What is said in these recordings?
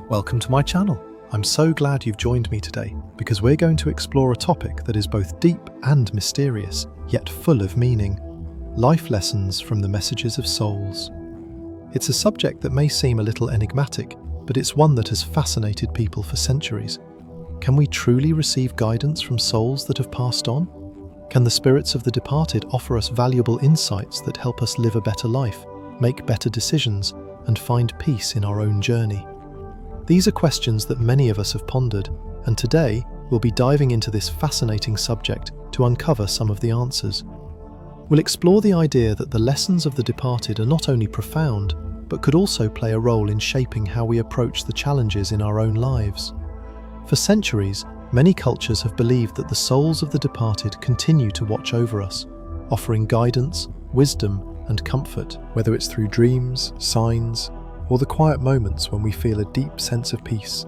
Welcome to my channel. I'm so glad you've joined me today because we're going to explore a topic that is both deep and mysterious, yet full of meaning. Life lessons from the messages of souls. It's a subject that may seem a little enigmatic, but it's one that has fascinated people for centuries. Can we truly receive guidance from souls that have passed on? Can the spirits of the departed offer us valuable insights that help us live a better life, make better decisions, and find peace in our own journey? These are questions that many of us have pondered, and today we'll be diving into this fascinating subject to uncover some of the answers. We'll explore the idea that the lessons of the departed are not only profound, but could also play a role in shaping how we approach the challenges in our own lives. For centuries, many cultures have believed that the souls of the departed continue to watch over us, offering guidance, wisdom, and comfort, whether it's through dreams, signs, or the quiet moments when we feel a deep sense of peace.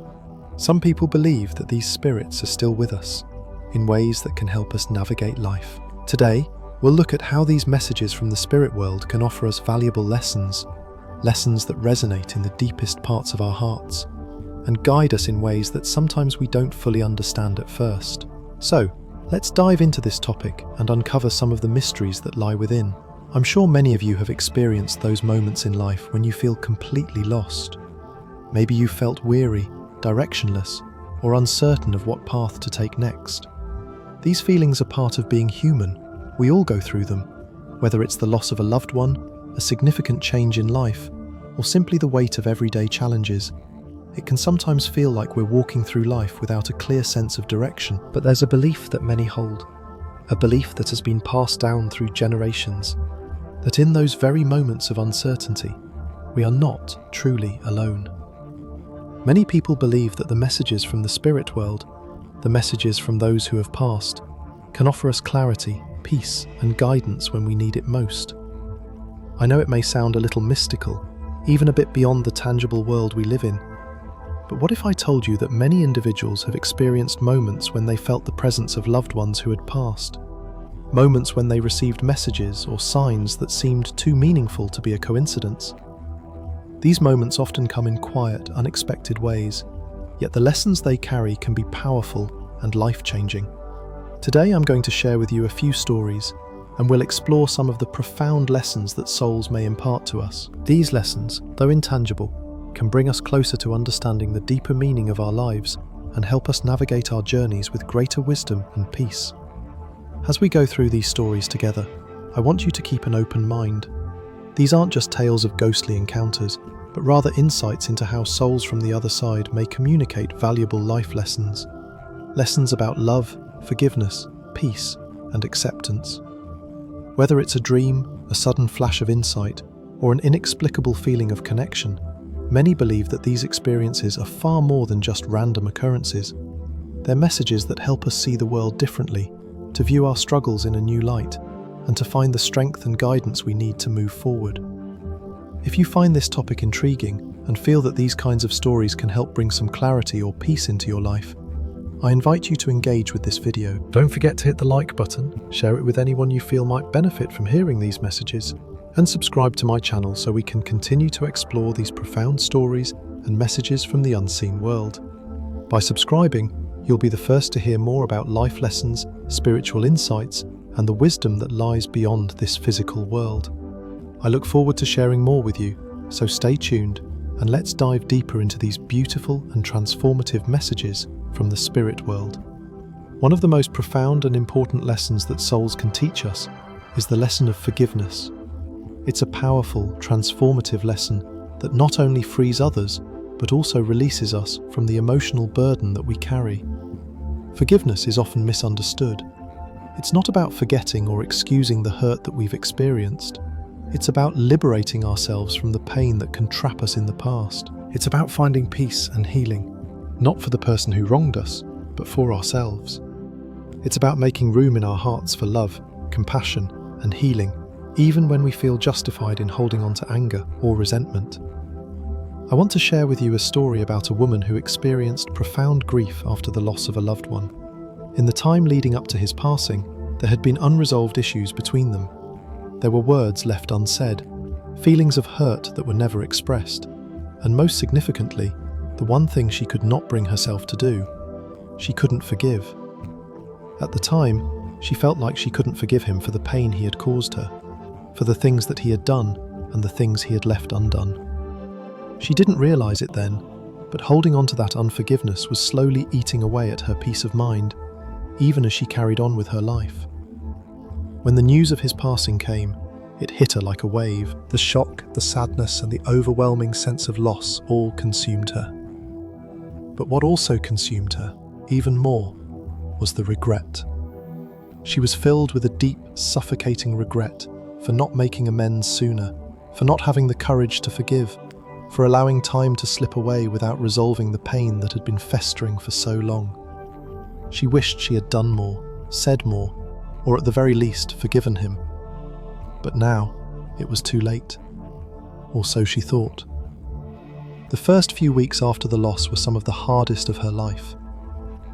Some people believe that these spirits are still with us, in ways that can help us navigate life. Today, we'll look at how these messages from the spirit world can offer us valuable lessons that resonate in the deepest parts of our hearts, and guide us in ways that sometimes we don't fully understand at first. So, let's dive into this topic and uncover some of the mysteries that lie within. I'm sure many of you have experienced those moments in life when you feel completely lost. Maybe you felt weary, directionless, or uncertain of what path to take next. These feelings are part of being human. We all go through them, whether it's the loss of a loved one, a significant change in life, or simply the weight of everyday challenges. It can sometimes feel like we're walking through life without a clear sense of direction, but there's a belief that many hold, a belief that has been passed down through generations, that in those very moments of uncertainty, we are not truly alone. Many people believe that the messages from the spirit world, the messages from those who have passed, can offer us clarity, peace, and guidance when we need it most. I know it may sound a little mystical, even a bit beyond the tangible world we live in, but what if I told you that many individuals have experienced moments when they felt the presence of loved ones who had passed? Moments when they received messages or signs that seemed too meaningful to be a coincidence. These moments often come in quiet, unexpected ways, yet the lessons they carry can be powerful and life-changing. Today I'm going to share with you a few stories, and we'll explore some of the profound lessons that souls may impart to us. These lessons, though intangible, can bring us closer to understanding the deeper meaning of our lives and help us navigate our journeys with greater wisdom and peace. As we go through these stories together, I want you to keep an open mind. These aren't just tales of ghostly encounters, but rather insights into how souls from the other side may communicate valuable life lessons. Lessons about love, forgiveness, peace, and acceptance. Whether it's a dream, a sudden flash of insight, or an inexplicable feeling of connection, many believe that these experiences are far more than just random occurrences. They're messages that help us see the world differently, to view our struggles in a new light, and to find the strength and guidance we need to move forward. If you find this topic intriguing and feel that these kinds of stories can help bring some clarity or peace into your life, I invite you to engage with this video. Don't forget to hit the like button, share it with anyone you feel might benefit from hearing these messages, and subscribe to my channel so we can continue to explore these profound stories and messages from the unseen world. By subscribing, you'll be the first to hear more about life lessons, spiritual insights, and the wisdom that lies beyond this physical world. I look forward to sharing more with you, so stay tuned and let's dive deeper into these beautiful and transformative messages from the spirit world. One of the most profound and important lessons that souls can teach us is the lesson of forgiveness. It's a powerful, transformative lesson that not only frees others, but also releases us from the emotional burden that we carry. Forgiveness is often misunderstood. It's not about forgetting or excusing the hurt that we've experienced. It's about liberating ourselves from the pain that can trap us in the past. It's about finding peace and healing, not for the person who wronged us, but for ourselves. It's about making room in our hearts for love, compassion, and healing, even when we feel justified in holding on to anger or resentment. I want to share with you a story about a woman who experienced profound grief after the loss of a loved one. In the time leading up to his passing, there had been unresolved issues between them. There were words left unsaid, feelings of hurt that were never expressed, and most significantly, The one thing she could not bring herself to do, she couldn't forgive. At the time, she felt like she couldn't forgive him for the pain he had caused her, for the things that he had done and the things he had left undone. She didn't realize it then, but holding on to that unforgiveness was slowly eating away at her peace of mind, even as she carried on with her life. When the news of his passing came, it hit her like a wave. The shock, the sadness, and the overwhelming sense of loss all consumed her. But what also consumed her, even more, was the regret. She was filled with a deep, suffocating regret for not making amends sooner, for not having the courage to forgive, for allowing time to slip away without resolving the pain that had been festering for so long. She wished she had done more, said more, or at the very least forgiven him. But now, it was too late. Or so she thought. The first few weeks after the loss were some of the hardest of her life.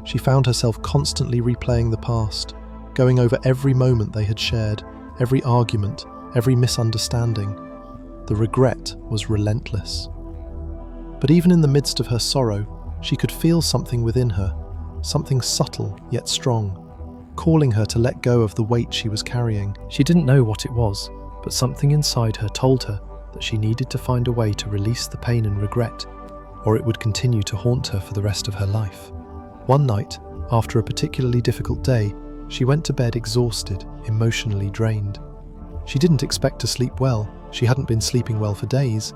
She found herself constantly replaying the past, going over every moment they had shared, every argument, every misunderstanding. The regret was relentless. But even in the midst of her sorrow, she could feel something within her, something subtle yet strong, calling her to let go of the weight she was carrying. She didn't know what it was, but something inside her told her that she needed to find a way to release the pain and regret, or it would continue to haunt her for the rest of her life. One night, after a particularly difficult day, she went to bed exhausted, emotionally drained. She didn't expect to sleep well. She hadn't been sleeping well for days.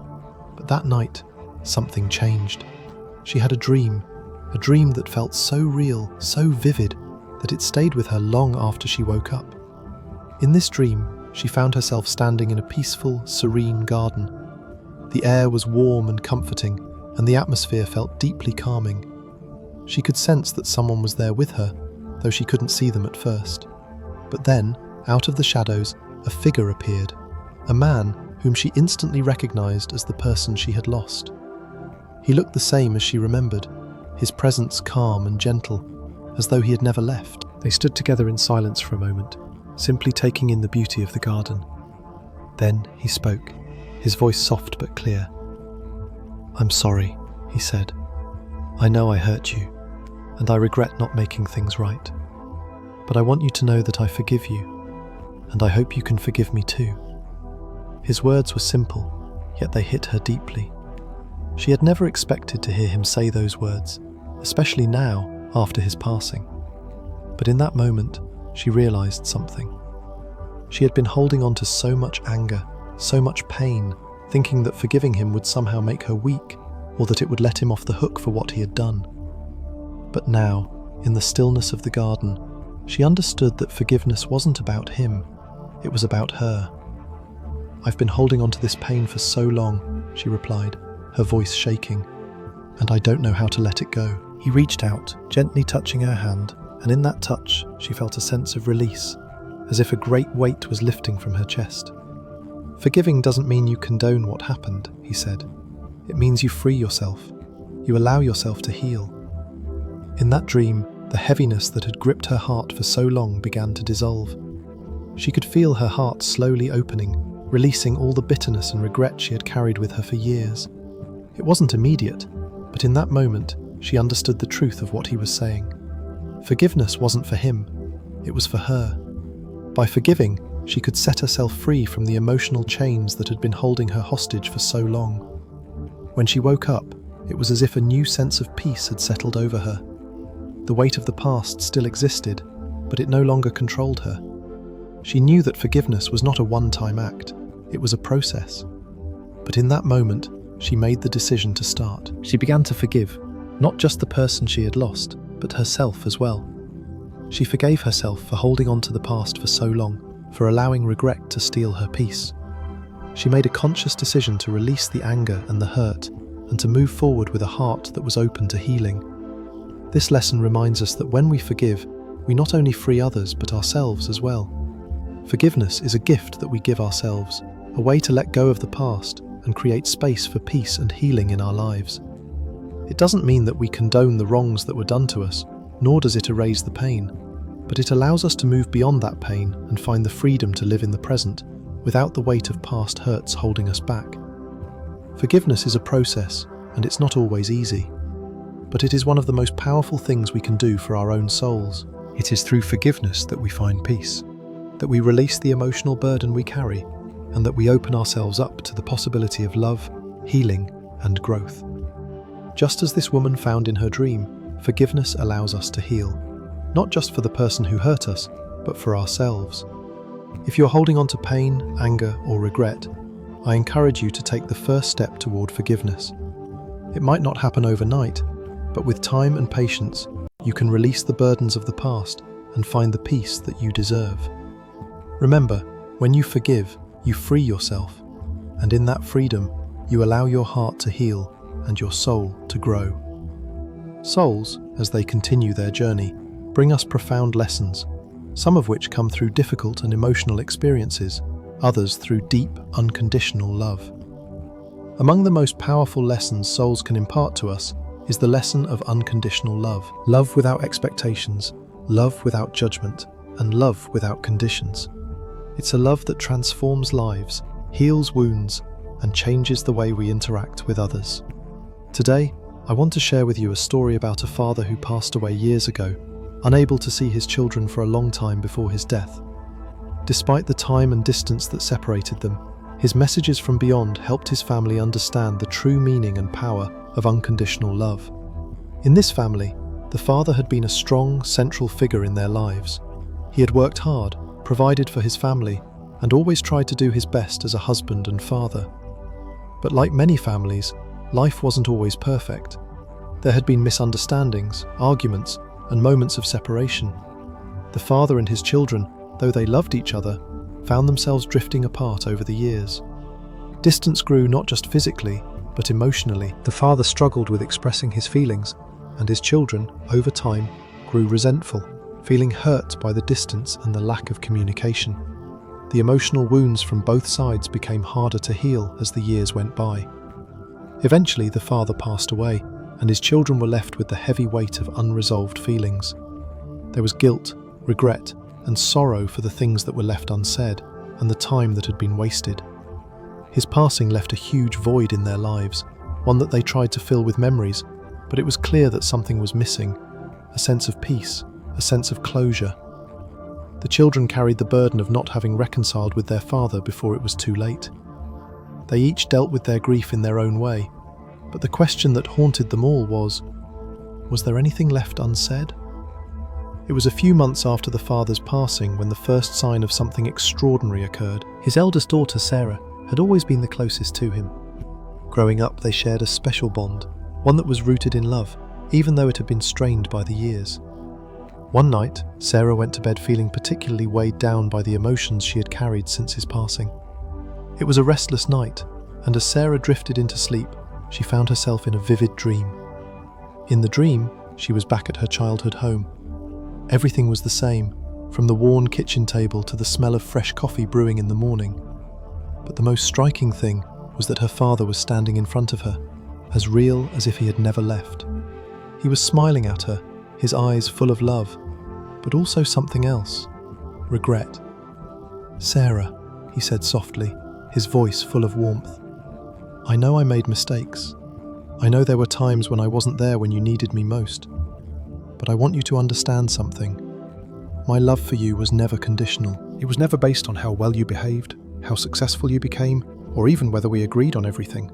But that night, something changed. She had a dream that felt so real, so vivid, that it stayed with her long after she woke up. In this dream, she found herself standing in a peaceful, serene garden. The air was warm and comforting, and the atmosphere felt deeply calming. She could sense that someone was there with her, though she couldn't see them at first. But then, out of the shadows, a figure appeared, a man whom she instantly recognized as the person she had lost. He looked the same as she remembered, his presence calm and gentle, as though he had never left. They stood together in silence for a moment, simply taking in the beauty of the garden. Then he spoke, his voice soft but clear. "I'm sorry," he said. "I know I hurt you, and I regret not making things right. But I want you to know that I forgive you, and I hope you can forgive me too." His words were simple, yet they hit her deeply. She had never expected to hear him say those words, especially now, after his passing. But in that moment, she realized something. She had been holding on to so much anger, so much pain, thinking that forgiving him would somehow make her weak, or that it would let him off the hook for what he had done. But now, in the stillness of the garden, she understood that forgiveness wasn't about him, it was about her. "I've been holding on to this pain for so long," she replied, her voice shaking, "and I don't know how to let it go." He reached out, gently touching her hand, and in that touch she felt a sense of release, as if a great weight was lifting from her chest. "Forgiving doesn't mean you condone what happened," he said. "It means you free yourself. You allow yourself to heal." In that dream, the heaviness that had gripped her heart for so long began to dissolve. She could feel her heart slowly opening, releasing all the bitterness and regret she had carried with her for years. It wasn't immediate, but in that moment, she understood the truth of what he was saying. Forgiveness wasn't for him, it was for her. By forgiving, she could set herself free from the emotional chains that had been holding her hostage for so long. When she woke up, it was as if a new sense of peace had settled over her. The weight of the past still existed, but it no longer controlled her. She knew that forgiveness was not a one-time act, it was a process. But in that moment, she made the decision to start. She began to forgive, not just the person she had lost, but herself as well. She forgave herself for holding on to the past for so long, for allowing regret to steal her peace. She made a conscious decision to release the anger and the hurt, and to move forward with a heart that was open to healing. This lesson reminds us that when we forgive, we not only free others but ourselves as well. Forgiveness is a gift that we give ourselves, a way to let go of the past and create space for peace and healing in our lives. It doesn't mean that we condone the wrongs that were done to us, nor does it erase the pain, but it allows us to move beyond that pain and find the freedom to live in the present, without the weight of past hurts holding us back. Forgiveness is a process, and it's not always easy. but it is one of the most powerful things we can do for our own souls. It is through forgiveness that we find peace, that we release the emotional burden we carry, and that we open ourselves up to the possibility of love, healing, and growth. Just as this woman found in her dream, forgiveness allows us to heal, not just for the person who hurt us, but for ourselves. If you're holding on to pain, anger, or regret, I encourage you to take the first step toward forgiveness. It might not happen overnight, but with time and patience, you can release the burdens of the past and find the peace that you deserve. Remember, when you forgive, you free yourself, and in that freedom, you allow your heart to heal and your soul to grow. Souls, as they continue their journey, bring us profound lessons, some of which come through difficult and emotional experiences, others through deep, unconditional love. Among the most powerful lessons souls can impart to us is the lesson of unconditional love. Love without expectations, love without judgment, and love without conditions. It's a love that transforms lives, heals wounds, and changes the way we interact with others. Today, I want to share with you a story about a father who passed away years ago, unable to see his children for a long time before his death. Despite the time and distance that separated them, his messages from beyond helped his family understand the true meaning and power of unconditional love. In this family, the father had been a strong, central figure in their lives. He had worked hard, provided for his family, and always tried to do his best as a husband and father. But like many families, life wasn't always perfect. There had been misunderstandings, arguments, and moments of separation. The father and his children, though they loved each other, found themselves drifting apart over the years. Distance grew not just physically, but emotionally. The father struggled with expressing his feelings, and his children, over time, grew resentful, feeling hurt by the distance and the lack of communication. The emotional wounds from both sides became harder to heal as the years went by. Eventually, the father passed away, and his children were left with the heavy weight of unresolved feelings. There was guilt, regret, and sorrow for the things that were left unsaid, and the time that had been wasted. His passing left a huge void in their lives, one that they tried to fill with memories, but it was clear that something was missing, a sense of peace, a sense of closure. The children carried the burden of not having reconciled with their father before it was too late. They each dealt with their grief in their own way, but the question that haunted them all was there anything left unsaid? It was a few months after the father's passing when the first sign of something extraordinary occurred. His eldest daughter, Sarah, had always been the closest to him. Growing up, they shared a special bond, one that was rooted in love, even though it had been strained by the years. One night, Sarah went to bed feeling particularly weighed down by the emotions she had carried since his passing. It was a restless night, and as Sarah drifted into sleep, she found herself in a vivid dream. In the dream, she was back at her childhood home. Everything was the same, from the worn kitchen table to the smell of fresh coffee brewing in the morning. But the most striking thing was that her father was standing in front of her, as real as if he had never left. He was smiling at her, his eyes full of love, but also something else, regret. "Sarah," he said softly, his voice full of warmth. "I know I made mistakes. I know there were times when I wasn't there when you needed me most. But I want you to understand something. My love for you was never conditional. It was never based on how well you behaved, how successful you became, or even whether we agreed on everything.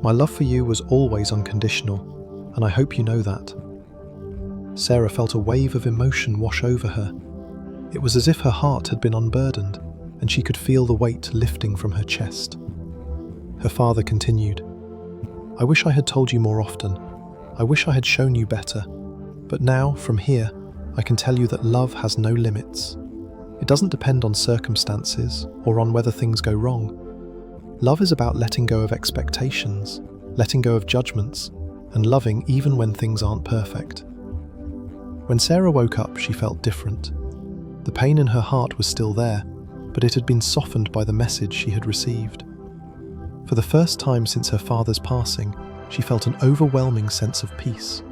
My love for you was always unconditional, and I hope you know that." Sarah felt a wave of emotion wash over her. It was as if her heart had been unburdened, and she could feel the weight lifting from her chest. Her father continued, "I wish I had told you more often. I wish I had shown you better. But now, from here, I can tell you that love has no limits. It doesn't depend on circumstances or on whether things go wrong. Love is about letting go of expectations, letting go of judgments, and loving even when things aren't perfect." When Sarah woke up, she felt different. The pain in her heart was still there, but it had been softened by the message she had received. For the first time since her father's passing, she felt an overwhelming sense of peace.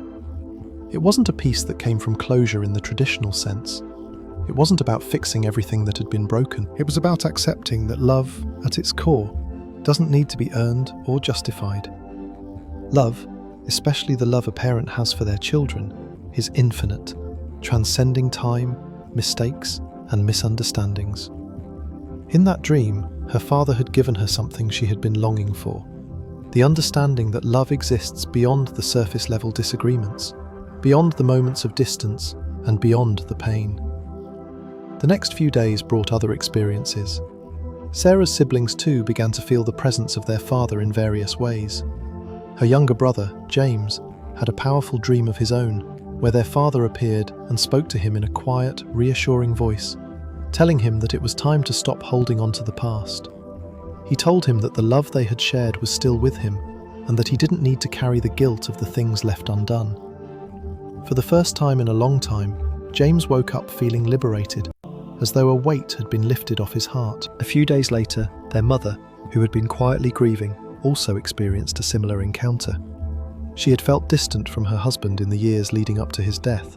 It wasn't a peace that came from closure in the traditional sense. It wasn't about fixing everything that had been broken. It was about accepting that love, at its core, doesn't need to be earned or justified. Love, especially the love a parent has for their children, is infinite, transcending time, mistakes, and misunderstandings. In that dream, her father had given her something she had been longing for: the understanding that love exists beyond the surface-level disagreements, beyond the moments of distance, and beyond the pain. The next few days brought other experiences. Sarah's siblings too began to feel the presence of their father in various ways. Her younger brother, James, had a powerful dream of his own, where their father appeared and spoke to him in a quiet, reassuring voice, telling him that it was time to stop holding on to the past. He told him that the love they had shared was still with him, and that he didn't need to carry the guilt of the things left undone. For the first time in a long time, James woke up feeling liberated, as though a weight had been lifted off his heart. A few days later, their mother, who had been quietly grieving, also experienced a similar encounter. She had felt distant from her husband in the years leading up to his death.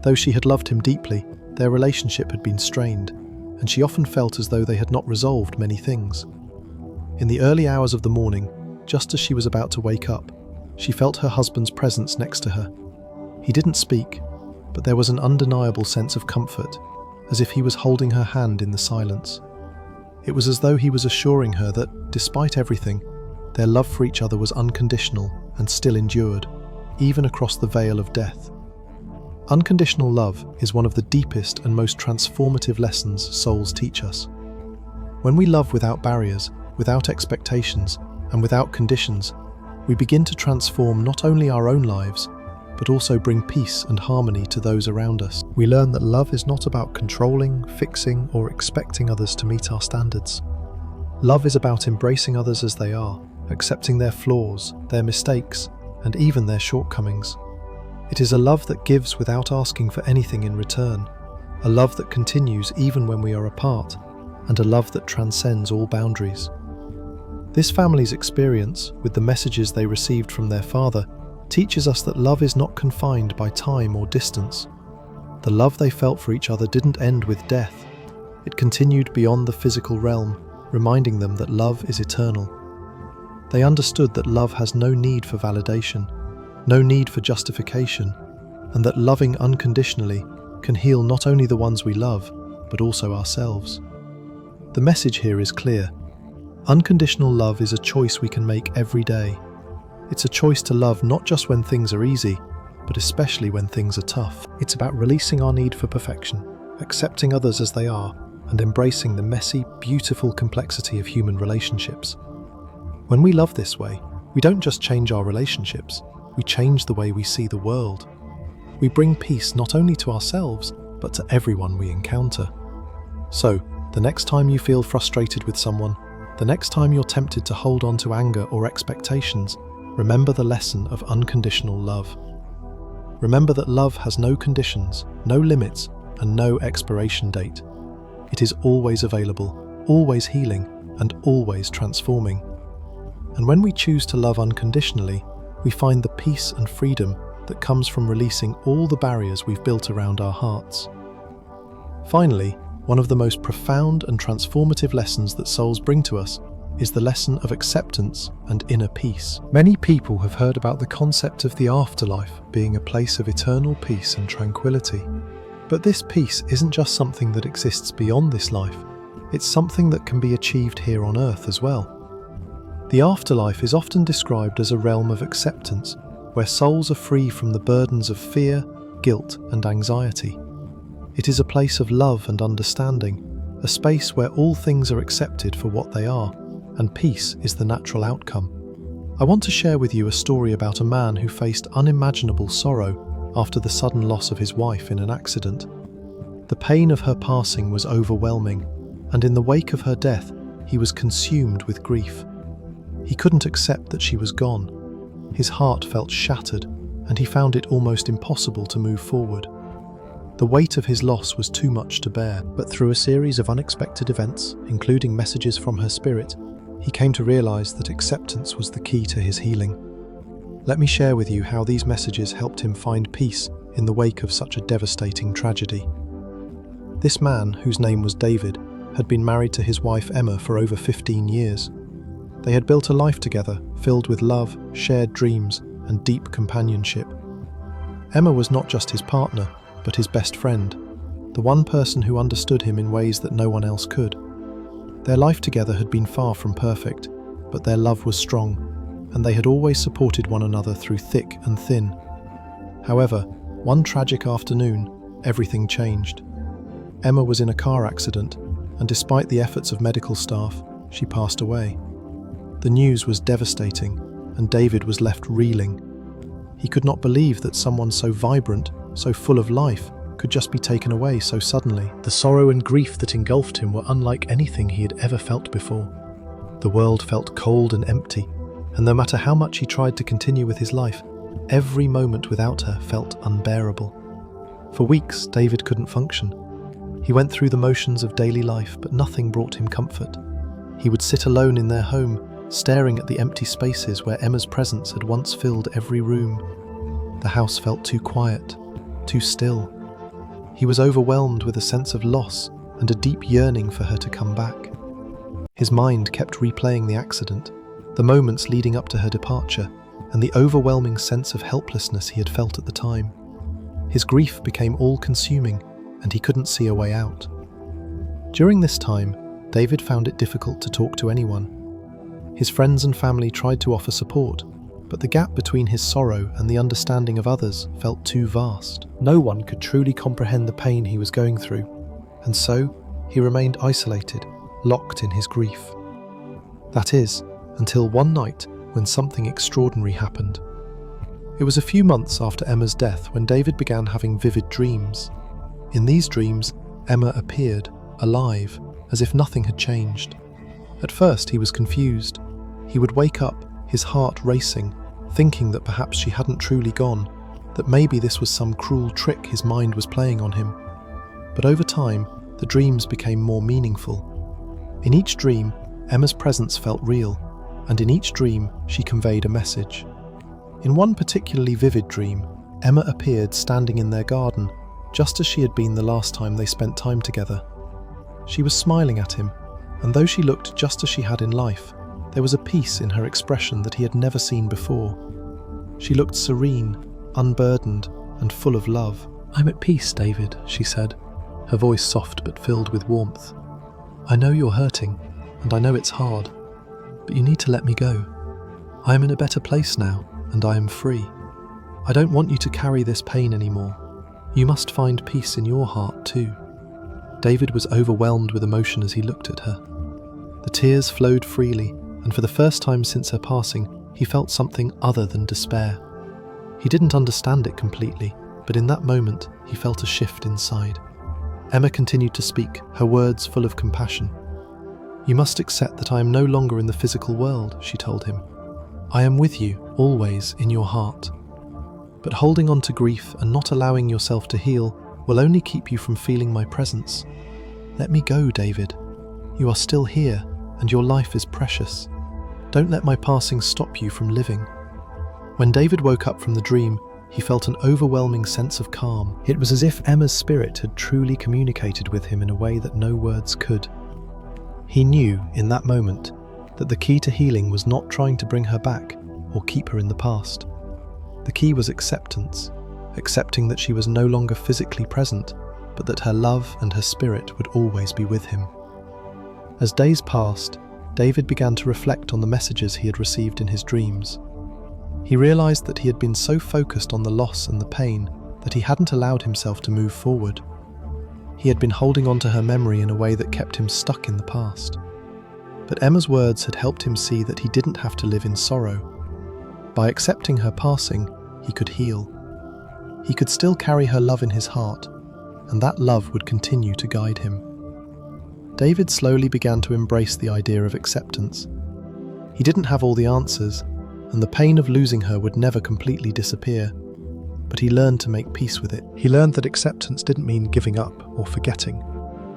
Though she had loved him deeply, their relationship had been strained, and she often felt as though they had not resolved many things. In the early hours of the morning, just as she was about to wake up, she felt her husband's presence next to her. He didn't speak, but there was an undeniable sense of comfort, as if he was holding her hand in the silence. It was as though he was assuring her that, despite everything, their love for each other was unconditional and still endured, even across the veil of death. Unconditional love is one of the deepest and most transformative lessons souls teach us. When we love without barriers, without expectations, and without conditions, we begin to transform not only our own lives, but also bring peace and harmony to those around us. We learn that love is not about controlling, fixing, or expecting others to meet our standards. Love is about embracing others as they are, accepting their flaws, their mistakes, and even their shortcomings. It is a love that gives without asking for anything in return, a love that continues even when we are apart, and a love that transcends all boundaries. This family's experience, with the messages they received from their father, teaches us that love is not confined by time or distance. The love they felt for each other didn't end with death. It continued beyond the physical realm, reminding them that love is eternal. They understood that love has no need for validation, no need for justification, and that loving unconditionally can heal not only the ones we love, but also ourselves. The message here is clear. Unconditional love is a choice we can make every day. It's a choice to love not just when things are easy, but especially when things are tough. It's about releasing our need for perfection, accepting others as they are, and embracing the messy, beautiful complexity of human relationships. When we love this way, we don't just change our relationships, we change the way we see the world. We bring peace not only to ourselves, but to everyone we encounter. So, the next time you feel frustrated with someone, the next time you're tempted to hold on to anger or expectations, remember the lesson of unconditional love. Remember that love has no conditions, no limits, and no expiration date. It is always available, always healing, and always transforming. And when we choose to love unconditionally, we find the peace and freedom that comes from releasing all the barriers we've built around our hearts. Finally, one of the most profound and transformative lessons that souls bring to us is the lesson of acceptance and inner peace. Many people have heard about the concept of the afterlife being a place of eternal peace and tranquility. But this peace isn't just something that exists beyond this life, it's something that can be achieved here on earth as well. The afterlife is often described as a realm of acceptance, where souls are free from the burdens of fear, guilt, and anxiety. It is a place of love and understanding, a space where all things are accepted for what they are, and peace is the natural outcome. I want to share with you a story about a man who faced unimaginable sorrow after the sudden loss of his wife in an accident. The pain of her passing was overwhelming, and in the wake of her death, he was consumed with grief. He couldn't accept that she was gone. His heart felt shattered, and he found it almost impossible to move forward. The weight of his loss was too much to bear, but through a series of unexpected events, including messages from her spirit, he came to realize that acceptance was the key to his healing. Let me share with you how these messages helped him find peace in the wake of such a devastating tragedy. This man, whose name was David, had been married to his wife Emma for over 15 years. They had built a life together, filled with love, shared dreams, and deep companionship. Emma was not just his partner, but his best friend, the one person who understood him in ways that no one else could. Their life together had been far from perfect, but their love was strong, and they had always supported one another through thick and thin. However, one tragic afternoon, everything changed. Emma was in a car accident, and despite the efforts of medical staff, she passed away. The news was devastating, and David was left reeling. He could not believe that someone so vibrant, so full of life, could just be taken away so suddenly. The sorrow and grief that engulfed him were unlike anything he had ever felt before. The world felt cold and empty, and no matter how much he tried to continue with his life, every moment without her felt unbearable. For weeks, David couldn't function. He went through the motions of daily life, but nothing brought him comfort. He would sit alone in their home, staring at the empty spaces where Emma's presence had once filled every room. The house felt too quiet, too still. He was overwhelmed with a sense of loss and a deep yearning for her to come back. His mind kept replaying the accident, the moments leading up to her departure, and the overwhelming sense of helplessness he had felt at the time. His grief became all-consuming, and he couldn't see a way out. During this time, David found it difficult to talk to anyone. His friends and family tried to offer support, but the gap between his sorrow and the understanding of others felt too vast. No one could truly comprehend the pain he was going through, and so he remained isolated, locked in his grief. That is, until one night when something extraordinary happened. It was a few months after Emma's death when David began having vivid dreams. In these dreams, Emma appeared, alive, as if nothing had changed. At first he was confused. He would wake up, his heart racing, thinking that perhaps she hadn't truly gone, that maybe this was some cruel trick his mind was playing on him. But over time, the dreams became more meaningful. In each dream, Emma's presence felt real, and in each dream, she conveyed a message. In one particularly vivid dream, Emma appeared standing in their garden, just as she had been the last time they spent time together. She was smiling at him, and though she looked just as she had in life, there was a peace in her expression that he had never seen before. She looked serene, unburdened, and full of love. "I'm at peace, David," she said, her voice soft but filled with warmth. "I know you're hurting, and I know it's hard, but you need to let me go. I am in a better place now, and I am free. I don't want you to carry this pain anymore. You must find peace in your heart too." David was overwhelmed with emotion as he looked at her. The tears flowed freely, and for the first time since her passing, he felt something other than despair. He didn't understand it completely, but in that moment, he felt a shift inside. Emma continued to speak, her words full of compassion. "You must accept that I am no longer in the physical world," she told him. "I am with you, always, in your heart. But holding on to grief and not allowing yourself to heal will only keep you from feeling my presence. Let me go, David. You are still here, and your life is precious. Don't let my passing stop you from living." When David woke up from the dream, he felt an overwhelming sense of calm. It was as if Emma's spirit had truly communicated with him in a way that no words could. He knew, in that moment, that the key to healing was not trying to bring her back or keep her in the past. The key was acceptance, accepting that she was no longer physically present, but that her love and her spirit would always be with him. As days passed, David began to reflect on the messages he had received in his dreams. He realized that he had been so focused on the loss and the pain that he hadn't allowed himself to move forward. He had been holding on to her memory in a way that kept him stuck in the past. But Emma's words had helped him see that he didn't have to live in sorrow. By accepting her passing, he could heal. He could still carry her love in his heart, and that love would continue to guide him. David slowly began to embrace the idea of acceptance. He didn't have all the answers, and the pain of losing her would never completely disappear, but he learned to make peace with it. He learned that acceptance didn't mean giving up or forgetting.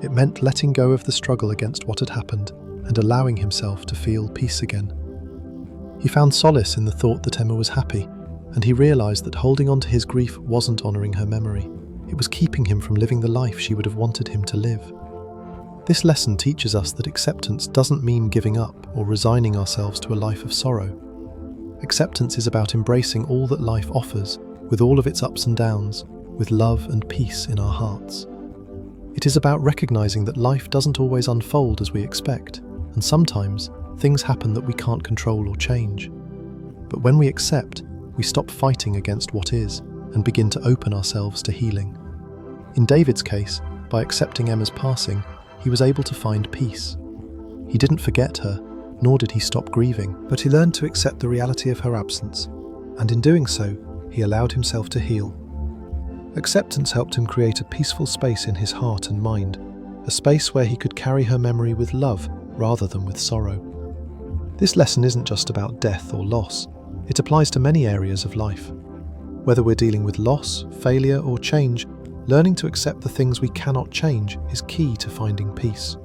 It meant letting go of the struggle against what had happened and allowing himself to feel peace again. He found solace in the thought that Emma was happy, and he realized that holding on to his grief wasn't honoring her memory. It was keeping him from living the life she would have wanted him to live. This lesson teaches us that acceptance doesn't mean giving up or resigning ourselves to a life of sorrow. Acceptance is about embracing all that life offers, with all of its ups and downs, with love and peace in our hearts. It is about recognizing that life doesn't always unfold as we expect, and sometimes things happen that we can't control or change. But when we accept, we stop fighting against what is and begin to open ourselves to healing. In David's case, by accepting Emma's passing, he was able to find peace. He didn't forget her, nor did he stop grieving, but he learned to accept the reality of her absence, and in doing so, he allowed himself to heal. Acceptance helped him create a peaceful space in his heart and mind, a space where he could carry her memory with love rather than with sorrow. This lesson isn't just about death or loss, it applies to many areas of life. Whether we're dealing with loss, failure, or change, learning to accept the things we cannot change is key to finding peace.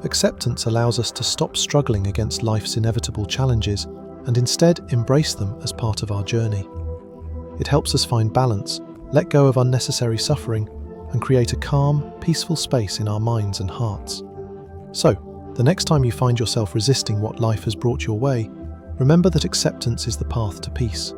Acceptance allows us to stop struggling against life's inevitable challenges and instead embrace them as part of our journey. It helps us find balance, let go of unnecessary suffering, and create a calm, peaceful space in our minds and hearts. So, the next time you find yourself resisting what life has brought your way, remember that acceptance is the path to peace.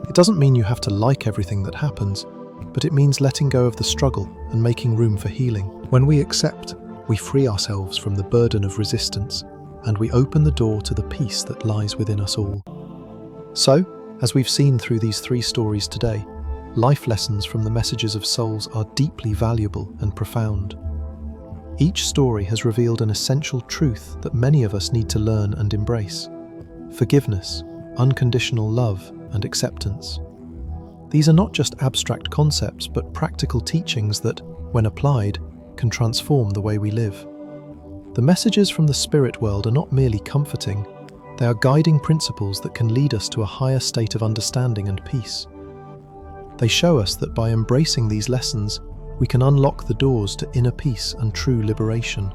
It doesn't mean you have to like everything that happens, but it means letting go of the struggle and making room for healing. When we accept, we free ourselves from the burden of resistance, and we open the door to the peace that lies within us all. So, as we've seen through these 3 stories today, life lessons from the messages of souls are deeply valuable and profound. Each story has revealed an essential truth that many of us need to learn and embrace: forgiveness, unconditional love, and acceptance. These are not just abstract concepts, but practical teachings that, when applied, can transform the way we live. The messages from the spirit world are not merely comforting, they are guiding principles that can lead us to a higher state of understanding and peace. They show us that by embracing these lessons, we can unlock the doors to inner peace and true liberation.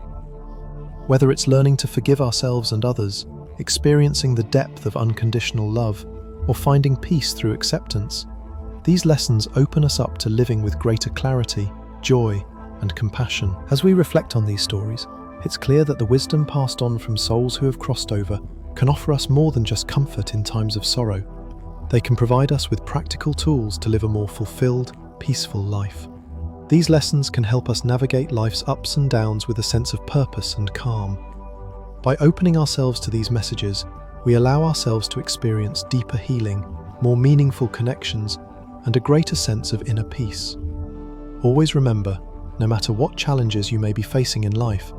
Whether it's learning to forgive ourselves and others, experiencing the depth of unconditional love, or finding peace through acceptance, these lessons open us up to living with greater clarity, joy, and compassion. As we reflect on these stories, it's clear that the wisdom passed on from souls who have crossed over can offer us more than just comfort in times of sorrow. They can provide us with practical tools to live a more fulfilled, peaceful life. These lessons can help us navigate life's ups and downs with a sense of purpose and calm. By opening ourselves to these messages, we allow ourselves to experience deeper healing, more meaningful connections, and a greater sense of inner peace. Always remember, no matter what challenges you may be facing in life,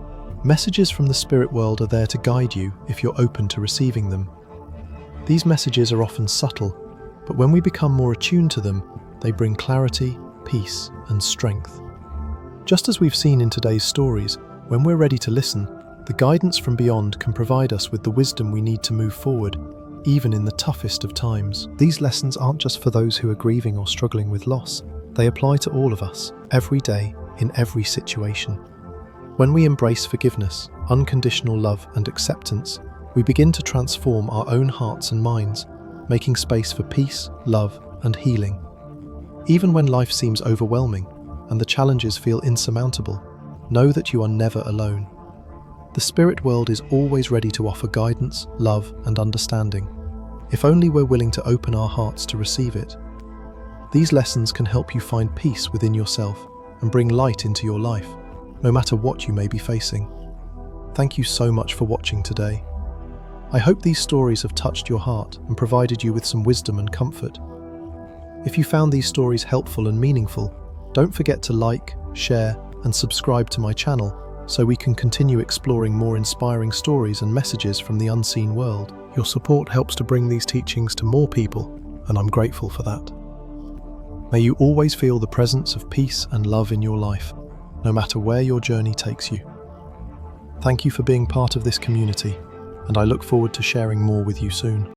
messages from the spirit world are there to guide you if you're open to receiving them. These messages are often subtle, but when we become more attuned to them, they bring clarity, peace, and strength. Just as we've seen in today's stories, when we're ready to listen, the guidance from beyond can provide us with the wisdom we need to move forward, even in the toughest of times. These lessons aren't just for those who are grieving or struggling with loss. They apply to all of us, every day, in every situation. When we embrace forgiveness, unconditional love, and acceptance, we begin to transform our own hearts and minds, making space for peace, love, and healing. Even when life seems overwhelming and the challenges feel insurmountable, know that you are never alone. The spirit world is always ready to offer guidance, love, and understanding, if only we're willing to open our hearts to receive it. These lessons can help you find peace within yourself and bring light into your life, no matter what you may be facing. Thank you so much for watching today. I hope these stories have touched your heart and provided you with some wisdom and comfort. If you found these stories helpful and meaningful, don't forget to like, share, and subscribe to my channel so we can continue exploring more inspiring stories and messages from the unseen world. Your support helps to bring these teachings to more people, and I'm grateful for that. May you always feel the presence of peace and love in your life, no matter where your journey takes you. Thank you for being part of this community, and I look forward to sharing more with you soon.